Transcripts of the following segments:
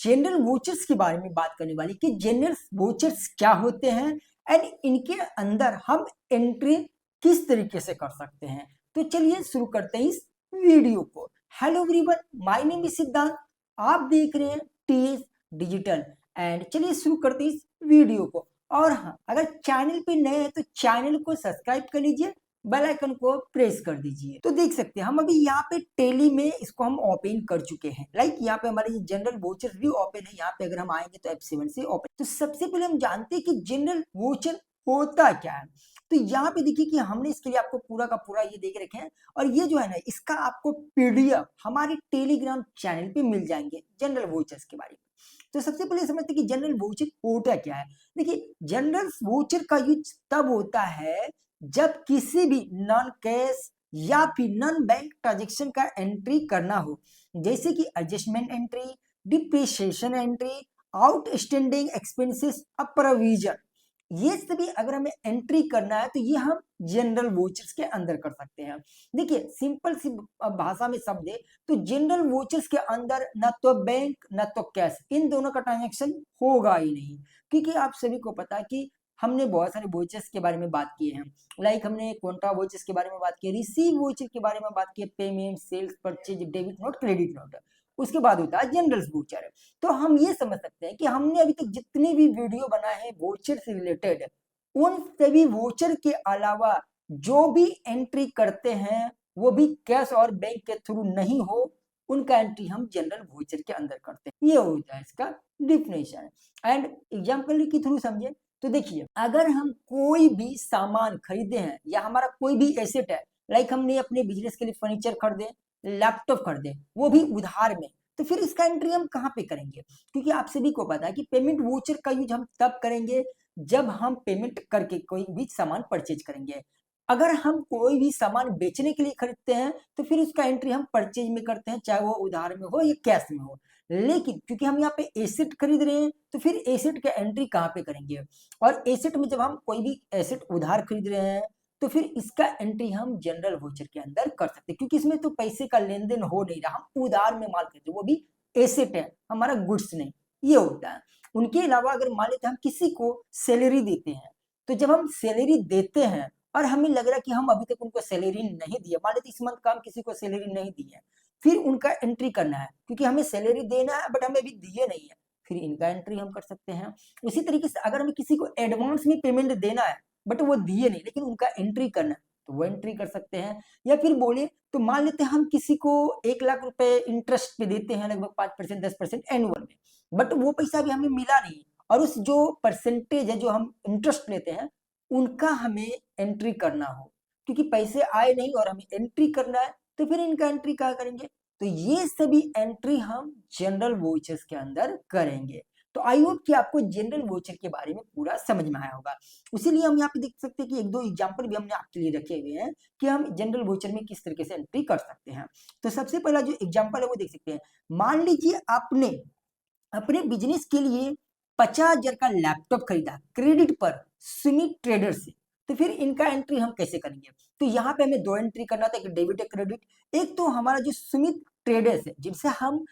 General vouchers के बारे में बात करने वाली कि जनरल वोचर्स क्या होते हैं एंड इनके अंदर हम एंट्री किस तरीके से कर सकते हैं। तो चलिए शुरू करते हैं इस वीडियो को। Hello everyone, my name is सिद्धांत, आप देख रहे हैं टीएस डिजिटल एंड चलिए शुरू करते हैं इस वीडियो को। और हाँ, अगर चैनल पे नए हैं तो चैनल को सब्सक्राइब कर लीजिए, बेल आइकन को प्रेस कर दीजिए। तो देख सकते हैं हम अभी यहाँ पे टेली में इसको हम ओपन कर चुके हैं। लाइक यहाँ पे हमारे जनरल वोचर भी ओपन है। यहाँ पे अगर हम आएंगे तो F7 से ओपन। तो सबसे पहले हम जानते हैं कि जनरल वोचर होता क्या है। तो यहाँ पे देखिए कि हमने इसके लिए आपको पूरा का पूरा ये देख रखे हैं और ये जो है ना, इसका आपको पीडीएफ हमारे टेलीग्राम चैनल पे मिल जाएंगे जनरल वोचर्स के बारे में। तो सबसे पहले समझते हैं कि जनरल वोचर होता क्या है। देखिए, जनरल वोचर का यूज तब होता है जब किसी भी नॉन कैश या फिर नॉन बैंक ट्रांजेक्शन का एंट्री करना हो, जैसे कि adjustment entry, depreciation entry, outstanding expenses, provision, ये सभी अगर हमें एंट्री करना है तो ये हम जनरल वोचर्स के अंदर कर सकते हैं। देखिए, सिंपल सी भाषा में शब्द है तो जनरल वोचर्स के अंदर न तो बैंक न तो कैश, इन दोनों का ट्रांजेक्शन होगा ही नहीं। क्योंकि आप सभी को पता है कि हमने बहुत सारे वोचर्स के बारे में बात किए हैं। लाइक हमने कॉन्ट्रा वोचर्स के बारे में बात की, रिसीव वोचर के बारे में बात की, payment, sales, purchase, debit note, credit note. उसके बाद होता है जनरल वोचर। तो हम ये समझ सकते हैं कि हमने अभी तक जितने भी वीडियो बनाए हैं वोचर से रिलेटेड, उन सभी वोचर के अलावा जो भी एंट्री करते हैं वो भी कैश और बैंक के थ्रू नहीं हो, उनका एंट्री हम जनरल वोचर के अंदर करते हैं। ये होता है इसका डिफिनेशन। एंड एग्जाम्पल के थ्रू समझे तो देखिए, अगर हम कोई भी सामान खरीदे हैं या हमारा कोई भी एसेट है, लाइक हमने अपने बिजनेस के लिए फर्नीचर खरीदे, लैपटॉप खरीदे, वो भी उधार में, तो फिर इसका एंट्री हम कहाँ पे करेंगे? क्योंकि आप सभी को पता है कि पेमेंट वोचर का यूज हम तब करेंगे जब हम पेमेंट करके कोई भी सामान परचेज करेंगे। अगर हम कोई भी सामान बेचने के लिए खरीदते हैं तो फिर उसका एंट्री हम परचेज में करते हैं, चाहे वो उधार में हो या कैश में हो। लेकिन क्योंकि हम यहाँ पे एसेट खरीद रहे हैं तो फिर एसेट का एंट्री कहाँ पे करेंगे? और एसेट में जब हम कोई भी एसेट उधार खरीद रहे हैं तो फिर इसका एंट्री हम जनरल वोचर के अंदर कर सकते हैं, क्योंकि इसमें तो पैसे का लेन देन हो नहीं रहा, हम उधार में माल खरीद रहे, वो भी एसेट है, हमारा गुड्स नहीं। ये होता है। उनके अलावा अगर मान लेते हम किसी को सैलरी देते हैं, तो जब हम सैलरी देते हैं और हमें लग रहा है कि हम अभी तक उनको सैलरी नहीं दिया, मान लेते इस मंथ का हम किसी को सैलरी नहीं दी है, फिर उनका एंट्री करना है क्योंकि हमें सैलरी देना है बट हमें अभी दिए नहीं है, फिर इनका एंट्री हम कर सकते हैं। उसी तरीके से अगर हमें किसी को एडवांस में पेमेंट देना है बट वो दिए नहीं लेकिन उनका एंट्री करना है, तो वो एंट्री कर सकते हैं। या फिर बोलिए तो मान लेते हैं हम किसी को 1 लाख रुपए इंटरेस्ट पे देते हैं, लगभग 5%, 10% एनुअल में, बट वो पैसा भी हमें मिला नहीं, और उस जो परसेंटेज है जो हम इंटरेस्ट लेते हैं उनका हमें एंट्री करना हो, क्योंकि पैसे आए नहीं और हमें एंट्री करना है, तो फिर इनका एंट्री क्या करेंगे? तो ये सभी एंट्री हम जनरल वोचर्स के अंदर करेंगे। तो आई होप कि आपको जनरल वोचर के बारे में पूरा समझ में आया होगा। इसीलिए हम यहाँ पे देख सकते हैं कि एक दो एग्जांपल भी हमने आपके लिए रखे हुए हैं कि हम जनरल वोचर में किस तरीके से एंट्री कर सकते हैं। तो सबसे पहला जो एग्जांपल है वो देख सकते हैं। मान लीजिए आपने अपने बिजनेस के लिए 50,000 का लैपटॉप खरीदा क्रेडिट पर सुमित ट्रेडर से, तो फिर इनका एंट्री हम कैसे करेंगे? तो यहाँ पे हमें दो एंट्री करना था, एक डेबिट एक क्रेडिट। एक तो हमारा जो सुमित ट्रेडर्स है जिनसे हम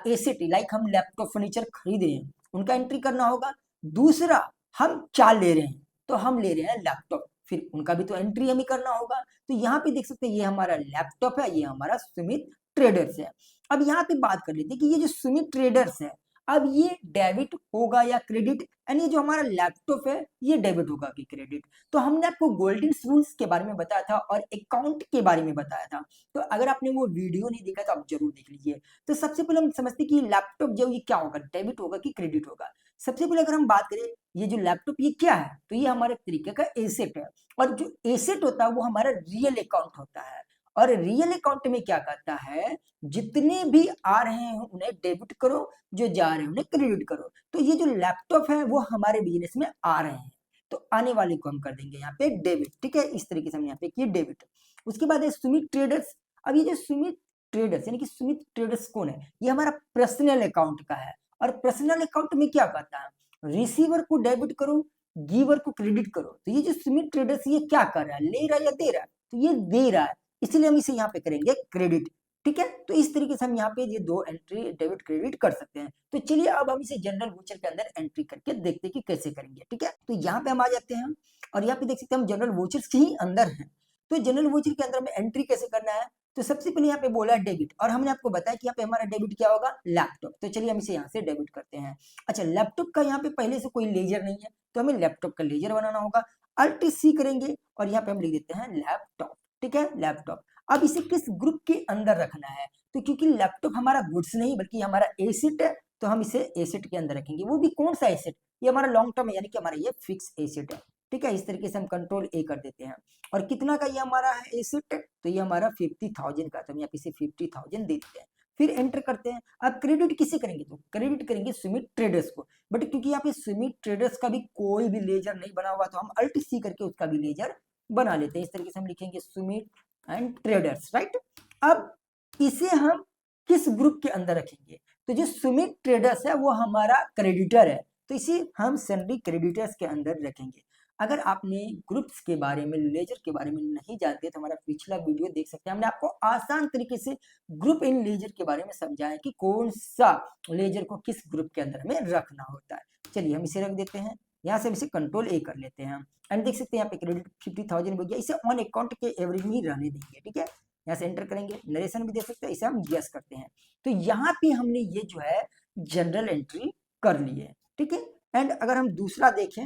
एसेट लाइक हम लैपटॉप फर्नीचर खरीद रहे हैं, उनका एंट्री करना होगा। दूसरा, हम क्या ले रहे हैं? तो हम ले रहे हैं लैपटॉप, फिर उनका भी तो एंट्री हमें करना होगा। तो यहाँ पे देख सकते हैं ये हमारा लैपटॉप है, ये हमारा सुमित ट्रेडर्स है। अब यहाँ पे बात कर लेते हैं कि ये जो सुमित ट्रेडर्स है, अब ये डेबिट होगा या क्रेडिट, यानी ये जो हमारा लैपटॉप है ये डेबिट होगा कि क्रेडिट? तो हमने आपको गोल्डन रूल्स के बारे में बताया था और अकाउंट के बारे में बताया था, तो अगर आपने वो वीडियो नहीं देखा तो आप जरूर देख लीजिए। तो सबसे पहले हम समझते हैं कि लैपटॉप जो ये क्या होगा, डेबिट होगा कि क्रेडिट होगा। सबसे पहले अगर हम बात करें ये जो लैपटॉप ये क्या है, तो ये हमारे तरीके का एसेट है, और जो एसेट होता है वो हमारा रियल अकाउंट होता है। और रियल अकाउंट में क्या करता है, जितने भी आ रहे हैं उन्हें डेबिट करो, जो जा रहे हैं उन्हें क्रेडिट करो। तो ये जो लैपटॉप है वो हमारे बिजनेस में आ रहे हैं, तो आने वाले को हम कर देंगे यहाँ पे डेबिट। ठीक है, इस तरीके से हमने यहाँ पे किया डेबिट। उसके बाद है सुमित ट्रेडर्स। अब ये जो सुमित ट्रेडर्स यानी कि सुमित ट्रेडर्स कौन है? ये हमारा पर्सनल अकाउंट का है, और पर्सनल अकाउंट में क्या करता है, रिसीवर को डेबिट करो, गिवर को क्रेडिट करो। तो ये जो सुमित ट्रेडर्स ये क्या कर रहा है, ले रहा है या दे रहा है? तो ये दे रहा है, इसलिए हम इसे यहाँ पे करेंगे क्रेडिट। ठीक है। तो इस तरीके से हम यहाँ पे ये दो एंट्री डेबिट क्रेडिट कर सकते हैं। तो चलिए अब हम इसे जनरल वोचर के अंदर एंट्री करके देखते हैं कि कैसे करेंगे। ठीक है, तो यहाँ पे हम आ जाते हैं और यहाँ पे देख सकते हैं हम जनरल वोचर्स के ही अंदर हैं। तो जनरल वोचर के अंदर हमें एंट्री कैसे करना है, तो सबसे पहले यहाँ पे बोला है डेबिट, और हमने आपको बताया कि यहाँ पे हमारा डेबिट क्या होगा, लैपटॉप। तो चलिए हम इसे यहाँ से डेबिट करते हैं। अच्छा, लैपटॉप का यहाँ पे पहले से कोई लेजर नहीं है, तो हमें लैपटॉप का लेजर बनाना होगा। अल्ट सी करेंगे और यहाँ पे हम लिख देते हैं लैपटॉप। ठीक है, लैपटॉप। अब इसे किस ग्रुप के अंदर रखना है, तो क्योंकि लैपटॉप हमारा गुड्स नहीं बल्कि हमारा एसेट है, तो हम इसे एसेट के अंदर रखेंगे। वो भी कौन सा एसेट, ये हमारा लॉन्ग टर्म है, यानी कि हमारा ये फिक्स एसेट है। ठीक है, इस तरीके से हम कंट्रोल ए कर देते हैं। और कितना का ये हमारा है एसेट, तो ये हमारा 50,000 का, तो हम यहाँ पे 50,000 दे देते हैं। फिर एंटर करते हैं। अब क्रेडिट किसे करेंगे, तो क्रेडिट करेंगे सुमित ट्रेडर्स को। बट क्योंकि यहाँ पे सुमित ट्रेडर्स का भी कोई भी लेजर नहीं बना हुआ, तो हम अल्ट सी करके उसका भी लेजर बना लेते हैं। इस तरीके से हम लिखेंगे सुमित एंड ट्रेडर्स, राइट। अब इसे हम किस ग्रुप के अंदर रखेंगे, तो जो सुमित ट्रेडर्स है वो हमारा क्रेडिटर है, तो इसे हम सैलरी क्रेडिटर्स के अंदर रखेंगे। अगर आपने ग्रुप्स के बारे में, लेजर के बारे में नहीं जानते तो हमारा पिछला वीडियो देख सकते हैं। हमने आपको आसान तरीके से ग्रुप इन लेजर के बारे में समझाया कि कौन सा लेजर को किस ग्रुप के अंदर में रखना होता है। चलिए हम इसे रख देते हैं, यहाँ से हम इसे कंट्रोल ए कर लेते हैं। एंड देख सकते हैं यहाँ पे क्रेडिट 50,000 हो गया। इसे ऑन अकाउंट के एवरेज में ही रहने देंगे। ठीक है, यहाँ से एंटर करेंगे, नरेशन भी दे सकते हैं, इसे हम यस करते हैं। तो यहाँ पे हमने ये जो है जनरल एंट्री कर ली है। ठीक है, एंड अगर हम दूसरा देखें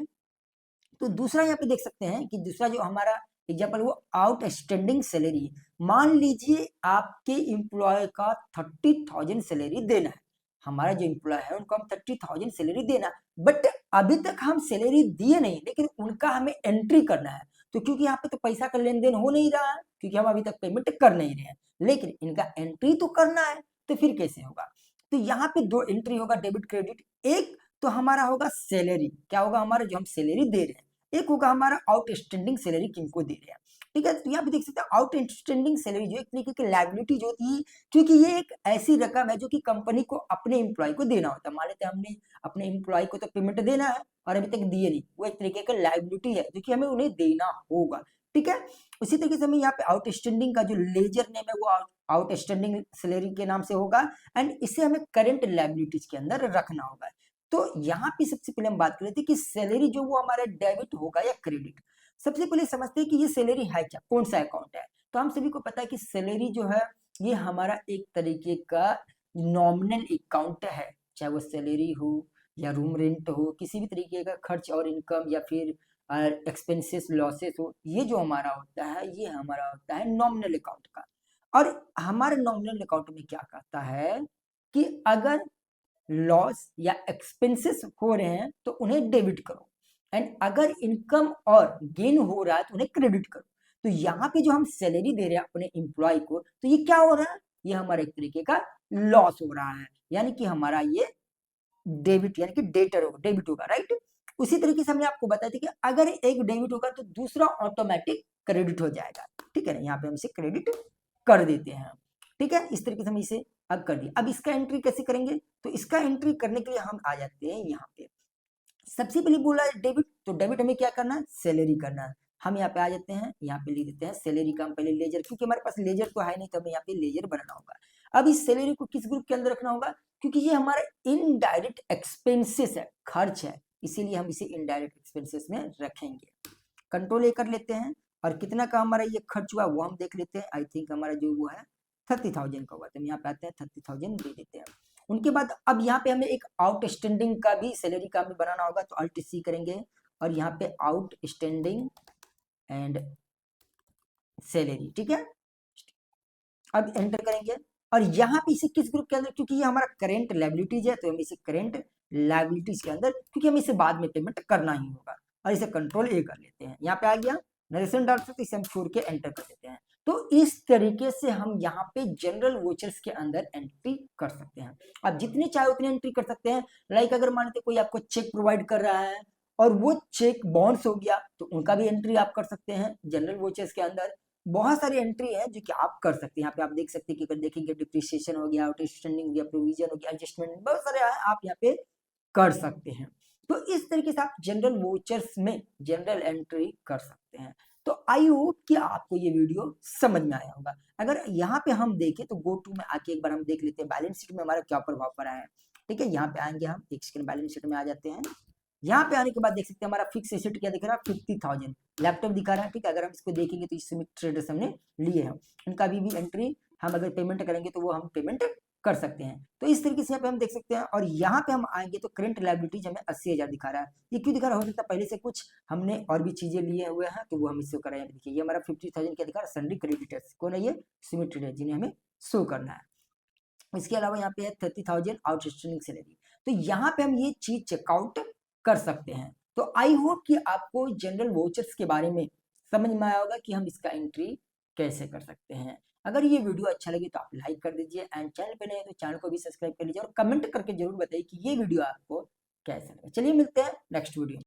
तो दूसरा यहाँ पे देख सकते हैं कि दूसरा जो हमारा एग्जाम्पल वो आउटस्टैंडिंग सैलरी। मान लीजिए आपके एम्प्लॉय का 30,000 सैलरी देना है, हमारा जो एम्प्लॉय है उनको हम 30,000 सैलरी देना, बट अभी तक हम सैलरी दिए नहीं, लेकिन उनका हमें एंट्री करना है। तो क्योंकि यहाँ पे तो पैसा का लेन देन हो नहीं रहा है, क्योंकि हम अभी तक पेमेंट कर नहीं रहे हैं, लेकिन इनका एंट्री तो करना है, तो फिर कैसे होगा, तो यहाँ पे दो एंट्री होगा डेबिट क्रेडिट। एक तो हमारा होगा सैलरी, क्या होगा हमारा जो हम सैलरी दे रहे हैं, एक होगा हमारा आउटस्टैंडिंग सैलरी किनको दे रहे हैं। ठीक है, तो यहाँ पे देख सकते हैं आउटस्टैंडिंग सैलरी जो एक तरीके की लायबिलिटी जो होती है, क्योंकि ये एक ऐसी रकम है जो कि कंपनी को अपने एम्प्लॉय को देना होता है। मान लेते हैं हमने अपने एम्प्लॉय को तो पेमेंट देना है और अभी तक दिए नहीं, वो एक तरीके का लायबिलिटी है जो कि हमें उन्हें देना होगा। ठीक है, उसी तरीके से हमें यहाँ पे आउटस्टैंडिंग का जो लेजर नेम है वो आउटस्टैंडिंग सैलरी के नाम से होगा, एंड इसे हमें करंट लायबिलिटीज के अंदर रखना होगा। तो यहाँ पे सबसे पहले हम बात कर रहे थे कि सैलरी जो वो हमारा डेबिट होगा या क्रेडिट। सबसे पहले समझते हैं कि ये सैलरी है क्या, कौन सा अकाउंट है। तो हम सभी को पता है कि सैलरी जो है ये हमारा एक तरीके का नॉमिनल अकाउंट है, चाहे वो सैलरी हो या रूम रेंट हो, किसी भी तरीके का खर्च और इनकम या फिर एक्सपेंसेस लॉसेस हो, ये जो हमारा होता है ये हमारा होता है नॉमिनल अकाउंट का। और हमारे नॉमिनल अकाउंट में क्या कहता है कि अगर लॉस या एक्सपेंसेस हो रहे हैं तो उन्हें डेबिट करो, एंड अगर इनकम और गेन हो रहा है तो उन्हें क्रेडिट करो। तो यहाँ पे जो हम सैलरी दे रहे हैं अपने एम्प्लॉय को, तो ये क्या हो रहा है, ये हमारा एक तरीके का लॉस हो रहा है, यानी कि हमारा ये डेबिट यानी कि डेटर होगा, डेबिट होगा, राइट। उसी तरीके से हमने आपको बताया था कि अगर एक डेबिट होगा तो दूसरा ऑटोमेटिक क्रेडिट हो जाएगा। ठीक है ना, यहाँ पे हम इसे क्रेडिट कर देते हैं। ठीक है, इस तरीके से हम इसे अब कर दिया। अब इसका एंट्री कैसे करेंगे, तो इसका एंट्री करने के लिए हम आ जाते हैं यहाँ पे। सबसे पहले बोला है डेबिट, तो डेबिट हमें क्या करना है, सैलरी करना है। हम यहाँ पे आ जाते हैं, यहाँ पे लिख देते हैं सैलरी का हम पहले लेजर, क्योंकि हमारे पास लेजर तो है नहीं, तो हमें यहाँ पे लेजर बनाना होगा। अब इस सैलरी को किस ग्रुप के अंदर रखना होगा, क्योंकि ये हमारा इनडायरेक्ट एक्सपेंसेस है, खर्च है, इसीलिए हम इसे इनडायरेक्ट एक्सपेंसेस में रखेंगे। कंट्रोल ए कर लेते हैं, और कितना का हमारा ये खर्च हुआ वो हम देख लेते हैं। आई थिंक हमारा जो वो है 30,000 का हुआ, तो हम यहाँ पे आते हैं 30,000 दे देते हैं। उनके बाद अब यहाँ पे हमें एक आउटस्टैंडिंग का भी सैलरी का हमें बनाना होगा, तो अल्ट सी करेंगे और यहाँ पे आउटस्टैंडिंग एंड सैलरी। ठीक है, अब एंटर करेंगे और यहाँ पे इसे किस ग्रुप के अंदर, क्योंकि ये हमारा करेंट लायबिलिटीज है, तो हम इसे करेंट लायबिलिटीज के अंदर, क्योंकि हमें इसे बाद में पेमेंट करना ही होगा, और इसे कंट्रोल ए कर लेते हैं। यहाँ पे आ गया, नरेशन डाल सकते, इसे हम छोड़ के एंटर कर देते हैं। तो इस तरीके से हम यहाँ पे जनरल वोचर्स के अंदर एंट्री कर सकते हैं। अब जितने चाहे उतने एंट्री कर सकते हैं। लाइक अगर मान लेते कोई आपको चेक प्रोवाइड कर रहा है और वो चेक बाउंस हो गया, तो उनका भी एंट्री आप कर सकते हैं जनरल वोचर्स के अंदर। बहुत सारी एंट्री है जो कि आप कर सकते हैं। यहाँ पे आप देख सकते हैं कि अगर देखेंगे डिप्रिसिएशन हो गया, आउटस्टैंडिंग हो गया, प्रोविजन हो गया, एडजस्टमेंट, बहुत सारे आप यहाँ पे कर सकते हैं। तो इस तरीके से आप जनरल वोचर्स में जनरल एंट्री कर सकते हैं। तो तो आई होप कि आपको ये वीडियो समझ में आया होगा। अगर यहाँ पे हम देखें तो गो टू में आके एक बार हम देख लेते हैं बैलेंस शीट में हमारा क्या प्रभाव पड़ा है। ठीक है, यहाँ पे आएंगे हम, एक सेकंड, बैलेंस शीट में आ जाते हैं। यहाँ पे आने के बाद देख सकते हैं हमारा फिक्स एसेट क्या दिख रहा है, 50,000 लैपटॉप दिखा रहा है। ठीक है, अगर हम इसको देखेंगे तो इसमें ट्रेडर्स हमने लिए हैं, इनका भी एंट्री हम अगर पेमेंट करेंगे तो वो हम पेमेंट कर सकते हैं। तो इस तरीके से यहाँ पे हम देख सकते हैं। और यहाँ पे हम आएंगे तो करंट लायबिलिटीज हमें 80,000 दिखा रहा है। ये क्यों दिखा रहा है, हो सकता है पहले से कुछ हमने और भी चीजें लिए हुए हैं तो वो हम इससे कराएं। देखिए ये हमारा 50,000 क्या दिखा रहा है, सन्ड्री क्रेडिटर्स, कौन है ये, सुमित ट्रेडर, जिन्हें हमें शो करना है। इसके अलावा यहाँ पे है 30,000 आउटस्टैंडिंग सैलरी। तो यहाँ पे हम ये चीज चेकआउट कर सकते हैं। तो आई होप कि आपको जनरल वोचर्स के बारे में समझ में आया होगा कि हम इसका एंट्री कैसे कर सकते हैं। अगर ये वीडियो अच्छा लगे तो आप लाइक कर दीजिए, एंड चैनल पे नए हैं तो चैनल को भी सब्सक्राइब कर लीजिए, और कमेंट करके जरूर बताइए कि ये वीडियो आपको कैसा लगा। चलिए मिलते हैं नेक्स्ट वीडियो में।